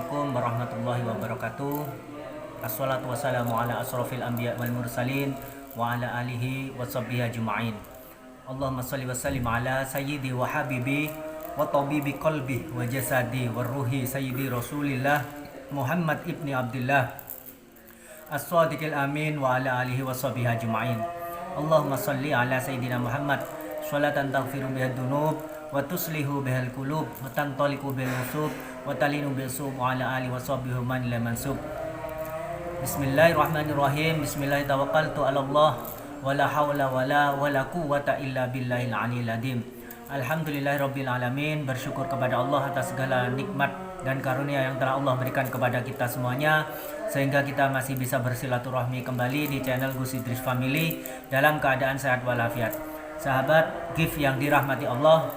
Assalamualaikum warahmatullahi wabarakatuh. Assalatu wassalamu ala asrafil anbiya wal mursalin wa ala alihi wa sahbihi ajma'in. Allahumma salli wa sallim ala sayyidi wa habibi wa tabibi qalbi wa jasadi wa ruhi sayyidi Rasulillah Muhammad ibni Abdullah as-sadiqil amin wa ala alihi wa sahbihi ajma'in. Allahumma salli ala sayyidina Muhammad sholatan taghfiru biha dunub wa tuslihu bihal qulub wa tantaliqu bil musub wa talinu bil sub wa ala ali wa sahbihi man la mansub. Bismillahirrahmanirrahim. Bismillah tawakkaltu ala Allah wa la haula wa la quwwata illa billahil aliyil azim. Alhamdulillahirabbil alamin. Bersyukur kepada Allah atas segala nikmat dan karunia yang telah Allah berikan kepada kita semuanya, sehingga kita masih bisa bersilaturahmi kembali di channel Gus Idris Family dalam keadaan sehat walafiat. Sahabat gift yang dirahmati Allah,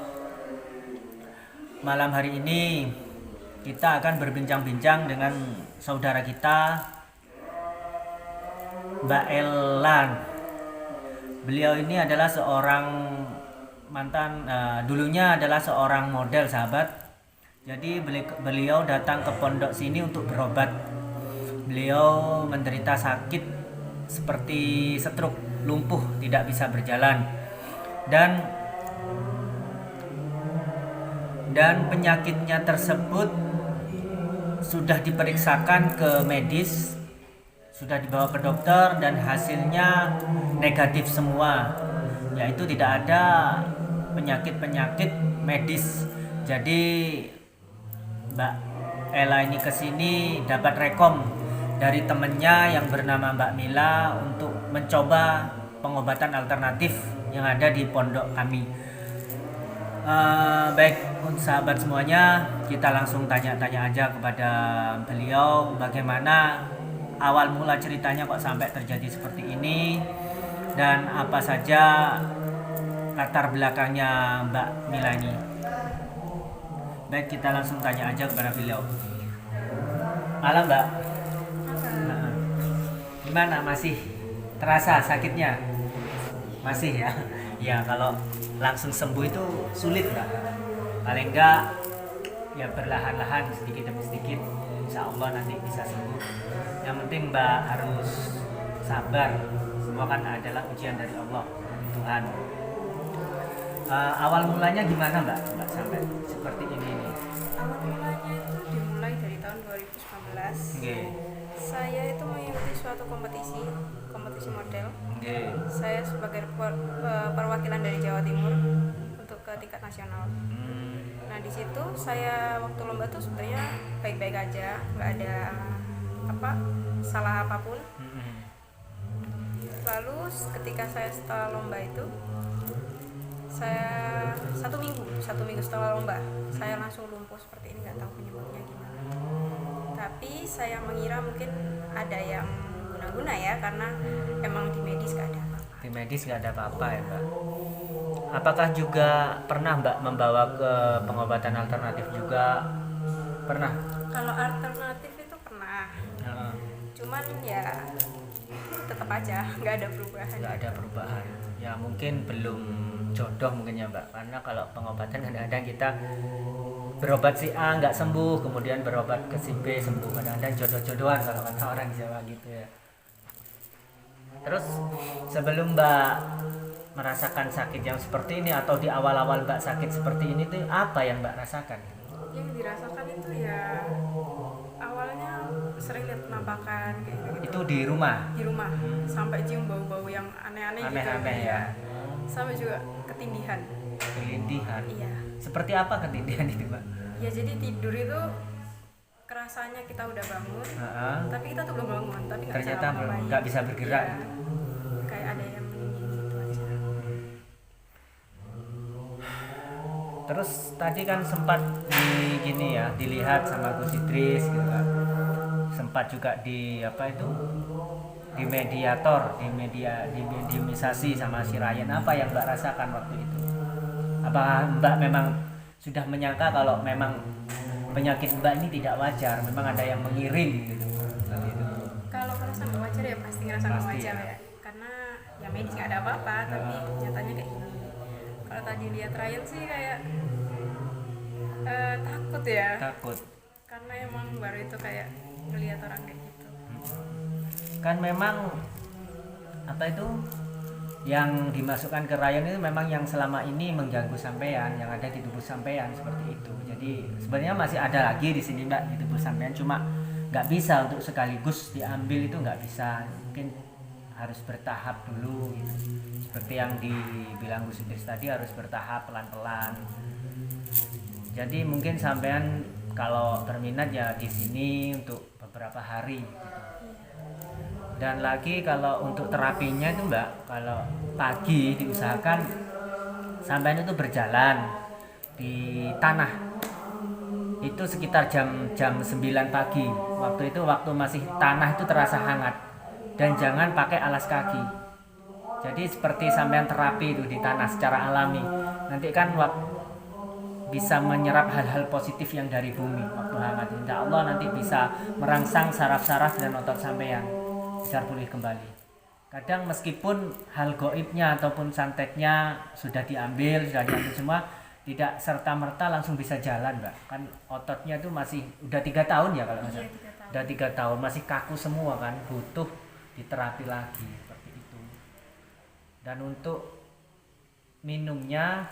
malam hari ini kita akan berbincang-bincang dengan saudara kita Mbak Elan. Beliau ini adalah seorang mantan, dulunya adalah seorang model, sahabat. Jadi beliau datang ke pondok sini untuk berobat. Beliau menderita sakit seperti stroke, lumpuh, tidak bisa berjalan. Dan penyakitnya tersebut sudah diperiksakan ke medis, sudah dibawa ke dokter, dan hasilnya negatif semua, yaitu tidak ada penyakit-penyakit medis. Jadi Mbak Ella ini kesini dapat rekom dari temennya yang bernama Mbak Mila untuk mencoba pengobatan alternatif yang ada di pondok kami. Baik sahabat semuanya, kita langsung tanya-tanya aja kepada beliau bagaimana awal mula ceritanya kok sampai terjadi seperti ini, dan apa saja latar belakangnya Mbak Mila ini. Baik, kita langsung tanya aja kepada beliau. Malam Mbak. Gimana, masih terasa sakitnya? Masih ya? Ya, kalau langsung sembuh itu sulit Mbak. Paling enggak ya perlahan-lahan, sedikit demi sedikit, insya Allah nanti bisa sembuh. Yang penting Mbak harus sabar. Semua kan adalah ujian dari Allah, Tuhan. Awal mulanya gimana Mbak sampai seperti ini? Awal mulanya itu dimulai dari tahun 2019. Saya itu mengikuti suatu kompetisi model. Saya sebagai perwakilan dari Jawa Timur untuk ke tingkat nasional. Nah, di situ saya waktu lomba tuh sebenarnya baik-baik aja, nggak ada salah apapun. Lalu ketika saya setelah lomba itu, saya satu minggu setelah lomba, saya langsung lumpuh seperti ini, nggak tahu penyebabnya gimana. Tapi saya mengira mungkin ada yang guna-guna ya, karena emang di medis nggak ada apa-apa. Di medis nggak ada apa-apa ya Mbak. Apakah juga pernah Mbak membawa ke pengobatan alternatif juga? Pernah? Kalau alternatif itu pernah. Cuman ya tetap aja nggak ada perubahan. Nggak ada perubahan. Ya mungkin belum jodoh mungkin ya Mbak. Karena kalau pengobatan kadang-kadang kita berobat si A nggak sembuh, kemudian berobat ke si B sembuh. Kadang-kadang jodoh-jodohan kalau kata orang Jawa gitu ya. Terus sebelum Mbak merasakan sakit yang seperti ini, atau di awal-awal Mbak sakit seperti ini tuh apa yang Mbak rasakan? Yang dirasakan itu ya awalnya sering lihat penampakan kayak gitu. Itu di rumah? Di rumah. Sampai cium bau-bau yang aneh-aneh gitu. Ya. Sampai juga ketindihan. Ketindihan? Iya. Seperti apa ketindihan itu Mbak? Ya jadi tidur itu kerasanya kita udah bangun, tapi kita tuh belum bangun, tapi ternyata nggak bisa bergerak. Ya, kayak ada yang meninggi gitu aja. Terus tadi kan sempat dilihat sama Gus Idris gitu kan. Sempat juga di di mediator, di mediumisasi sama si Ryan. Apa yang Mbak rasakan waktu itu? Apa Mbak memang sudah menyangka kalau memang penyakit Mbak ini tidak wajar, memang ada yang mengirim gitu? Kalau ngerasa nggak wajar ya pasti ngerasa nggak wajar ya, karena ya medis nggak ada apa-apa, tapi nyatanya kayak gini. Kalau tadi lihat Ryan sih kayak takut ya, takut karena emang baru itu kayak ngeliat orang kayak gitu. Kan memang apa itu yang dimasukkan ke rayon itu memang yang selama ini mengganggu sampean, yang ada di tubuh sampean seperti itu. Jadi sebenarnya masih ada lagi di sini Mbak di tubuh sampean, cuma nggak bisa untuk sekaligus diambil, itu nggak bisa, mungkin harus bertahap dulu gitu. Seperti yang dibilang Gus Idris tadi, harus bertahap pelan-pelan. Jadi mungkin sampean kalau berminat ya di sini untuk beberapa hari gitu. Dan lagi kalau untuk terapinya itu Mbak, kalau pagi diusahakan sampean itu berjalan di tanah. Itu sekitar jam 9 pagi. Waktu itu waktu masih tanah itu terasa hangat. Dan jangan pakai alas kaki. Jadi seperti sampean terapi itu di tanah secara alami. Nanti kan bisa menyerap hal-hal positif yang dari bumi waktu hangat. Insya Allah nanti bisa merangsang saraf-saraf dan otot sampean bisa pulih kembali. Kadang meskipun hal goibnya ataupun santetnya sudah diambil semua, tidak serta-merta langsung bisa jalan Mbak. Kan ototnya itu masih udah 3 tahun ya kalau misalnya. Udah 3 tahun masih kaku semua kan, butuh diterapi lagi seperti itu. Dan untuk minumnya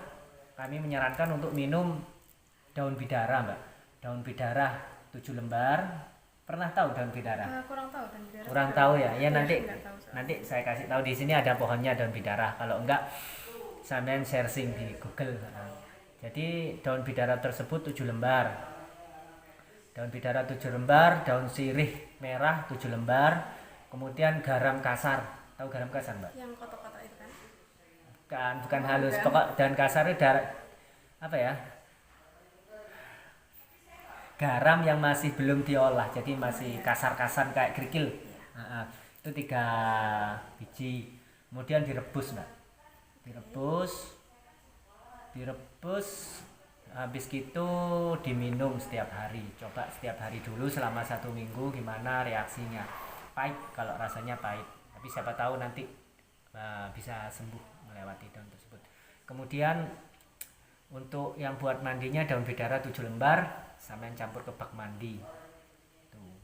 kami menyarankan untuk minum daun bidara Mbak. Daun bidara 7 lembar. Pernah tahu daun bidara? Kurang tahu daun bidara. Kurang tahu ya. Ya nanti saya kasih tahu di sini ada pohonnya daun bidara. Kalau enggak sampean searching di Google. Jadi daun bidara tersebut 7 lembar. Daun bidara 7 lembar, daun sirih merah 7 lembar, kemudian garam kasar. Tahu garam kasar, Mbak? Yang kotak-kotak itu kan? Bukan halus. Pokok daun kasar itu apa ya? Garam yang masih belum diolah, jadi masih kasar-kasar kayak kerikil. Itu 3 biji. Kemudian direbus Mbak. Direbus habis gitu diminum setiap hari. Coba setiap hari dulu selama 1 minggu, gimana reaksinya. Pahit kalau rasanya pahit, tapi siapa tahu nanti bisa sembuh melewati daun tersebut. Kemudian untuk yang buat mandinya daun bidara 7 lembar sampai campur ke bak mandi. Tuh.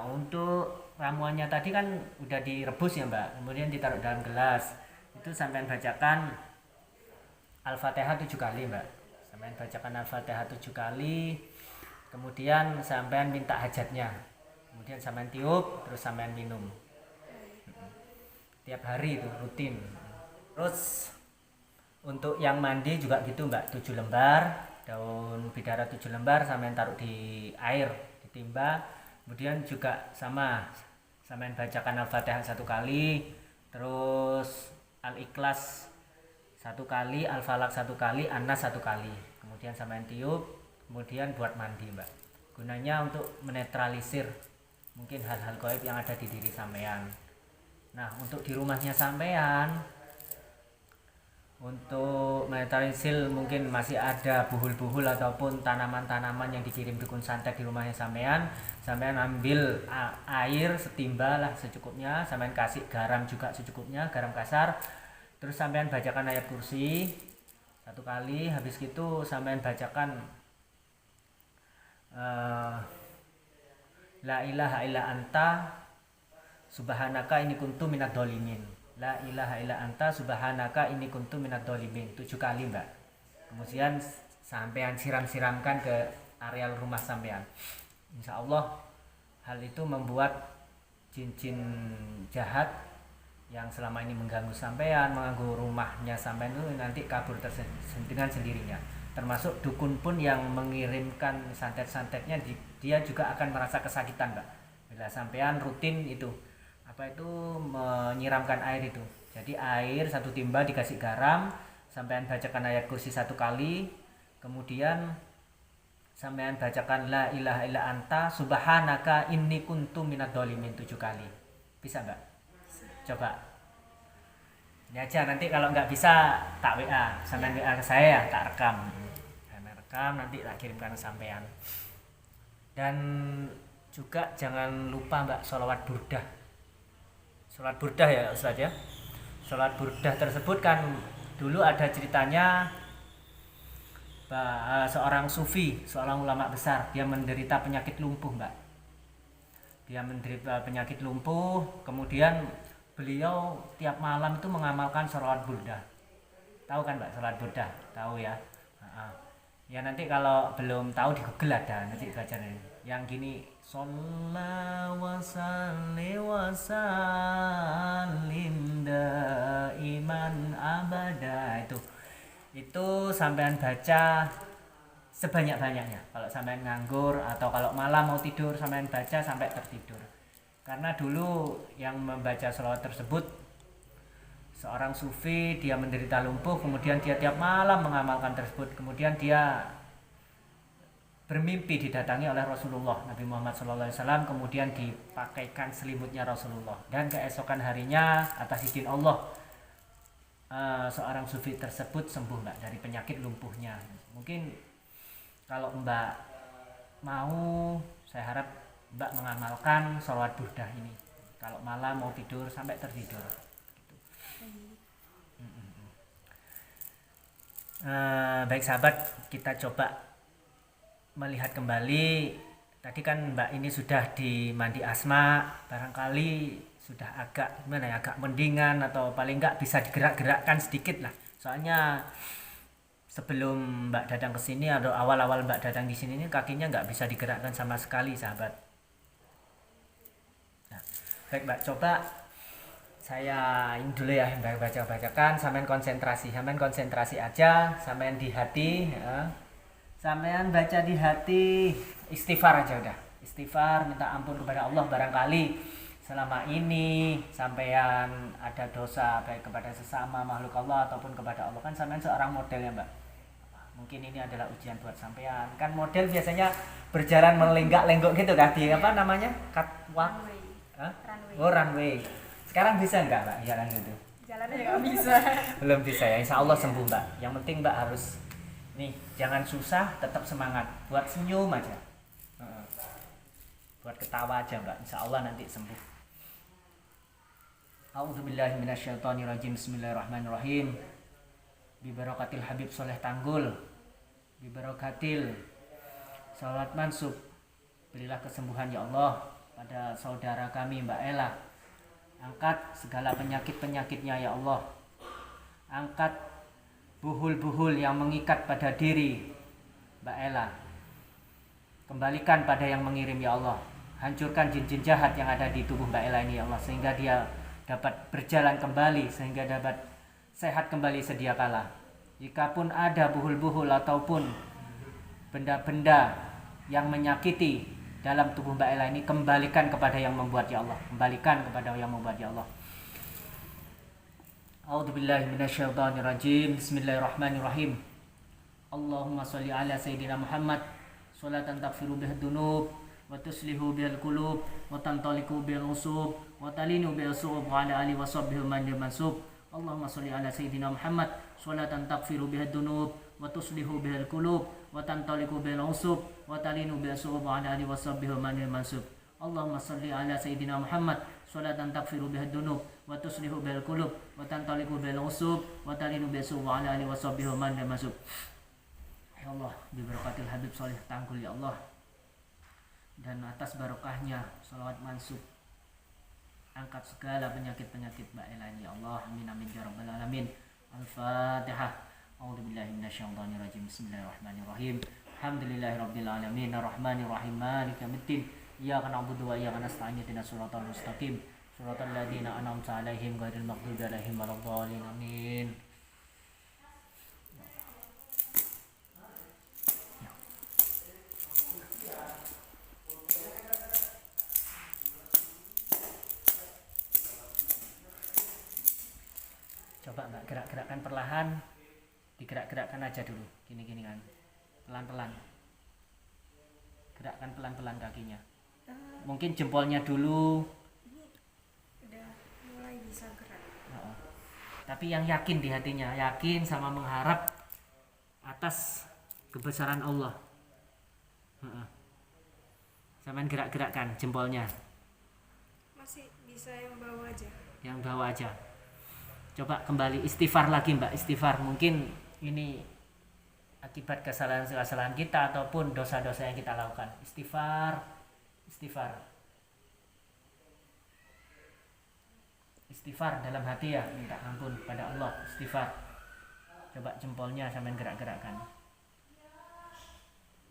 Untuk ramuannya tadi kan udah direbus ya Mbak, kemudian ditaruh dalam gelas. Itu sampai bacakan Al-Fatihah 7 kali Mbak. Sampai bacakan Al-Fatihah 7 kali. Kemudian sampai minta hajatnya. Kemudian sampai tiup, terus sampai minum. Tiap hari itu rutin. Terus untuk yang mandi juga gitu Mbak, 7 lembar. Daun bidara 7 lembar sampai taruh di air, ditimba. Kemudian juga sama sampai bacakan Al-Fatihah 1 kali, terus Al-Ikhlas 1 kali, Al-Falaq 1 kali, An-Nas 1 kali. Kemudian sampai tiup, kemudian buat mandi Mbak. Gunanya untuk menetralisir mungkin hal-hal gaib yang ada di diri sampean. Nah, untuk di rumahnya sampean, untuk menetralisir mungkin masih ada buhul-buhul ataupun tanaman-tanaman yang dikirim dukun santet di rumahnya sampean ambil air setimba lah secukupnya, sampean kasih garam juga secukupnya, garam kasar. Terus sampean bacakan ayat kursi 1 kali, habis gitu sampean bacakan La ilaha illa anta subhanaka inni kuntu minadz dzalimin. La ilaha illa anta subhanaka inni kuntu minadz dzalimin 7 kali Mbak. Kemudian sampean siram-siramkan ke areal rumah sampean. Insya Allah hal itu membuat jin-jin jahat yang selama ini mengganggu sampean, mengganggu rumahnya sampean itu nanti kabur dengan sendirinya. Termasuk dukun pun yang mengirimkan santet-santetnya, dia juga akan merasa kesakitan Mbak. Bila sampean rutin itu menyiramkan air itu. Jadi air 1 timba dikasih garam, sampean bacakan ayat kursi 1 kali, kemudian sampean bacakan la ilaha illa anta subhanaka inni kuntu minadz dzalimin 7 kali. Bisa Mbak? Coba. Ini aja, nanti kalau nggak bisa tak WA, sampean WA ke saya, tak rekam. Nanti tak kirimkan ke sampean. Dan juga jangan lupa Mbak sholawat burdah. Sholat burdah ya Ustaz ya. Sholat burdah tersebut kan dulu ada ceritanya seorang sufi, seorang ulama besar, dia menderita penyakit lumpuh, Mbak. Dia menderita penyakit lumpuh, kemudian beliau tiap malam itu mengamalkan sholawat burdah. Tahu kan, Mbak, sholawat burdah? Tahu ya? Ya nanti kalau belum tahu di Google ada, nanti baca yang gini, Shalla wa salli wa sallim daiman abada. Itu sampean baca sebanyak-banyaknya. Kalau sampean nganggur atau kalau malam mau tidur, sampean baca sampai tertidur. Karena dulu yang membaca sholawat tersebut seorang sufi, dia menderita lumpuh, kemudian dia tiap malam mengamalkan tersebut, kemudian dia bermimpi didatangi oleh Rasulullah Nabi Muhammad SAW, kemudian dipakaikan selimutnya Rasulullah, dan keesokan harinya atas izin Allah seorang sufi tersebut sembuh, Mbak, dari penyakit lumpuhnya. Mungkin kalau Mbak mau, saya harap Mbak mengamalkan sholawat burdah ini kalau malam mau tidur sampai tertidur. Baik sahabat, kita coba melihat kembali. Tadi kan Mbak ini sudah dimandi asma, barangkali sudah agak gimana ya, agak mendingan atau paling enggak bisa digerak-gerakkan sedikit lah. Soalnya sebelum Mbak datang ke sini atau awal-awal Mbak datang di sini ini kakinya nggak bisa digerakkan sama sekali, sahabat. Nah, baik Mbak, coba saya ini dulu ya, Mbak bacakan, sampean konsentrasi aja, sampean di hati ya. Sampean baca di hati, istighfar aja udah. Istighfar, minta ampun kepada Allah, barangkali selama ini sampean ada dosa baik kepada sesama makhluk Allah ataupun kepada Allah. Kan sampean seorang model ya, Mbak. Mungkin ini adalah ujian buat sampean. Kan model biasanya berjalan melenggak-lenggok gitu kan, di apa namanya? Catwalk. Runway. Oh, runway. Sekarang bisa enggak, Mbak, jalan gitu? Jalannya nggak bisa. Belum bisa ya, insya Allah sembuh, Mbak. Yang penting Mbak harus nih, jangan susah, tetap semangat, buat senyum aja, buat ketawa aja, Mbak, insya Allah nanti sembuh. A'udzubillahi minasyaitonirrajim. Bismillahirrahmanirrahim. Bibarakatil Habib Soleh Tanggul, bibarakatil salat mansub, berilah kesembuhan ya Allah pada saudara kami Mbak Ella. Angkat segala penyakit-penyakitnya ya Allah. Angkat buhul-buhul yang mengikat pada diri Mbak Ella. Kembalikan pada yang mengirim ya Allah. Hancurkan jin-jin jahat yang ada di tubuh Mbak Ella ini ya Allah, sehingga dia dapat berjalan kembali, sehingga dapat sehat kembali sedia kala. Jikapun ada buhul-buhul ataupun benda-benda yang menyakiti dalam tubuh Mbak Ella ini, kembalikan kepada yang membuat ya Allah. Kembalikan kepada yang membuat ya Allah. A'udzubillahi minasyaitonirrajim. Bismillahirrahmanirrahim. Allahumma sholli ala sayyidina Muhammad sholatan taghfiru biha dzunub wa tuslihu bihal qulub wa tantaliqu bil usub wa talinu bil su'ub wa ala alihi wa sahbihi man mansub. Allahumma sholli ala sayyidina Muhammad sholatan taghfiru biha dzunub wa tuslihu bihal qulub wa tantaliqu bil usub wa talinu bil su'ub wa ala alihi wa sahbihi man mansub. Allahumma sholli ala sayyidina Muhammad sholatan taghfiru biha dzunub wa tuslihu bil qulub wa tantaliqu bil usub wa talinu bil su'ub wa ala alihi wa sahbihi man mansub. Ya Allah, bibarakatil Habib Soleh Tanggul ya Allah, dan atas barokahnya salawat mansub, angkat segala penyakit-penyakit Mbak Ella ya Allah. Amin amin ya rabbal alamin. Al-Fatihah. A'udzubillahi minasyaitonirrajim. Bismillahirrahmanirrahim. Alhamdulillahirabbil alamin arrahmanir rahim maliki yaumiddin. Iyyaka na'budu wa iyyaka nasta'in. Ihdinas siratal mustaqim. Siratal ladzina an'amta 'alaihim ghairil maghdubi 'alaihim waladdallin. Amin. Coba Mbak gerak-gerakkan perlahan, digerak-gerakkan aja dulu, gini-gini kan, pelan-pelan, gerakkan pelan-pelan kakinya. Mungkin jempolnya dulu. Ini udah mulai bisa gerak. Tapi yang yakin di hatinya, yakin sama mengharap atas kebesaran Allah. Sampean gerak-gerakkan jempolnya. Masih bisa yang bawah aja. Yang bawah aja. Coba kembali istighfar lagi Mbak, istighfar. Mungkin ini akibat kesalahan-kesalahan kita ataupun dosa-dosa yang kita lakukan. Istighfar, istighfar, istighfar dalam hati ya, minta ampun pada Allah. Istighfar. Coba jempolnya sampean gerak-gerakkan.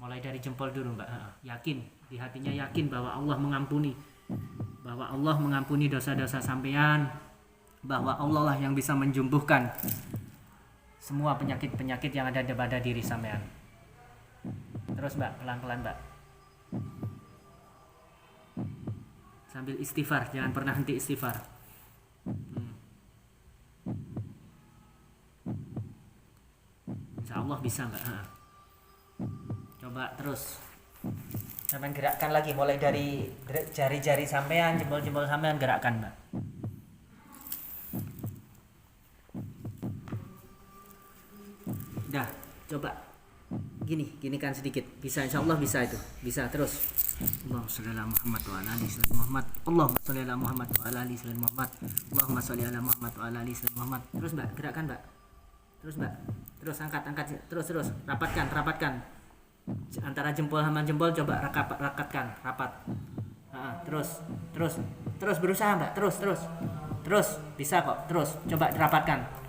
Mulai dari jempol dulu Mbak. Yakin, di hatinya yakin bahwa Allah mengampuni, bahwa Allah mengampuni dosa-dosa sampean, bahwa Allah lah yang bisa menjumbuhkan semua penyakit-penyakit yang ada pada diri sampean. Terus Mbak, pelan-pelan Mbak. Sambil istighfar, jangan pernah henti istighfar. Insya Allah bisa Mbak. Coba terus sampean gerakkan lagi, mulai dari jari-jari sampean, jempol-jempol sampean gerakkan Mbak. Dah, coba gini kan sedikit, bisa, insya Allah bisa itu, bisa. Terus Allahumma sholli ala Muhammad wa ala ali sayyidina Muhammad, Allahumma sholli ala Muhammad wa ala ali sayyidina Muhammad, Allahumma sholli ala Muhammad wa ala ali sayyidina Muhammad. Terus Mbak, gerakkan Mbak. Terus Mbak, terus angkat, terus rapatkan antara jempol sama jempol, coba rakatkan rapat. Terus berusaha Mbak, terus bisa kok, terus coba rapatkan.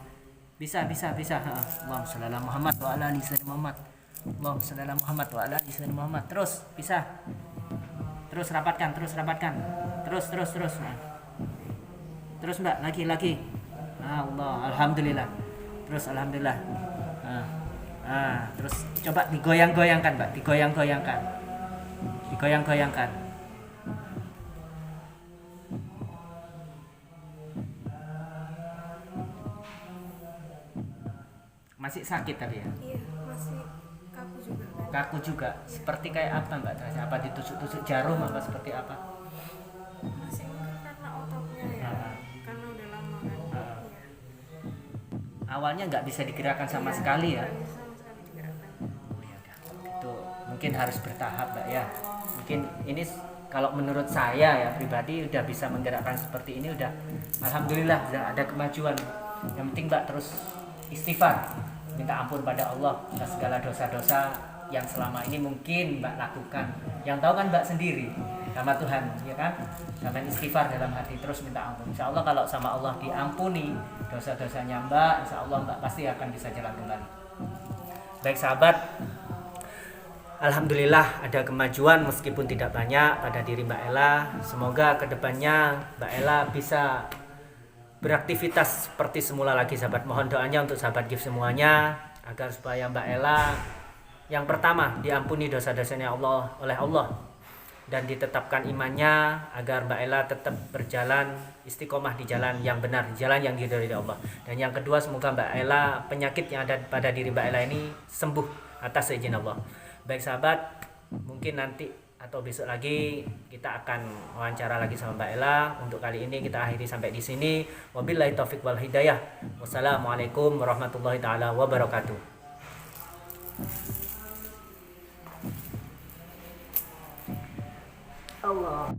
Bisa. Allahumma sholli ala Muhammad wa ala ali sayyidina Muhammad, Allahumma sholli ala Muhammad wa ala ali sayyidina Muhammad. Terus bisa. Terus rapatkan. Terus. Terus Mbak, lagi. Allah, alhamdulillah. Terus alhamdulillah. Terus coba digoyang-goyangkan Mbak, digoyang-goyangkan. Masih sakit tadi ya? Iya, masih kaku juga. Kaku juga. Seperti kayak apa Mbak? Apa ditusuk-tusuk jarum apa seperti apa? Masih karena ototnya ya. Karena udah lama kan. Iya. Awalnya nggak bisa digerakkan sama sekali ya? Nggak bisa sama sekali digerakkan. Oh ya udah. Itu mungkin harus bertahap Mbak ya. Mungkin ini kalau menurut saya ya pribadi udah bisa menggerakkan seperti ini, udah alhamdulillah, udah ada kemajuan. Yang penting Mbak terus istighfar, minta ampun pada Allah atas segala dosa-dosa yang selama ini mungkin Mbak lakukan. Yang tahu kan Mbak sendiri sama Tuhan, ya kan? Sama istighfar dalam hati, terus minta ampun. Insya Allah kalau sama Allah diampuni dosa-dosanya Mbak, insya Allah Mbak pasti akan bisa jalan kembali. Baik sahabat, alhamdulillah ada kemajuan meskipun tidak banyak pada diri Mbak Ella. Semoga kedepannya Mbak Ella bisa beraktivitas seperti semula lagi sahabat. Mohon doanya untuk sahabat GIF semuanya agar supaya Mbak Ella yang pertama diampuni dosa-dosanya Allah oleh Allah dan ditetapkan imannya agar Mbak Ella tetap berjalan istiqomah di jalan yang benar, jalan yang diridhoi Allah. Dan yang kedua, semoga Mbak Ella penyakit yang ada pada diri Mbak Ella ini sembuh atas izin Allah. Baik sahabat, mungkin nanti atau besok lagi kita akan wawancara lagi sama Mbak Ella. Untuk kali ini kita akhiri sampai di sini. Wabillahi taufik wal hidayah. Wassalamualaikum warahmatullahi taala wabarakatuh. Allah.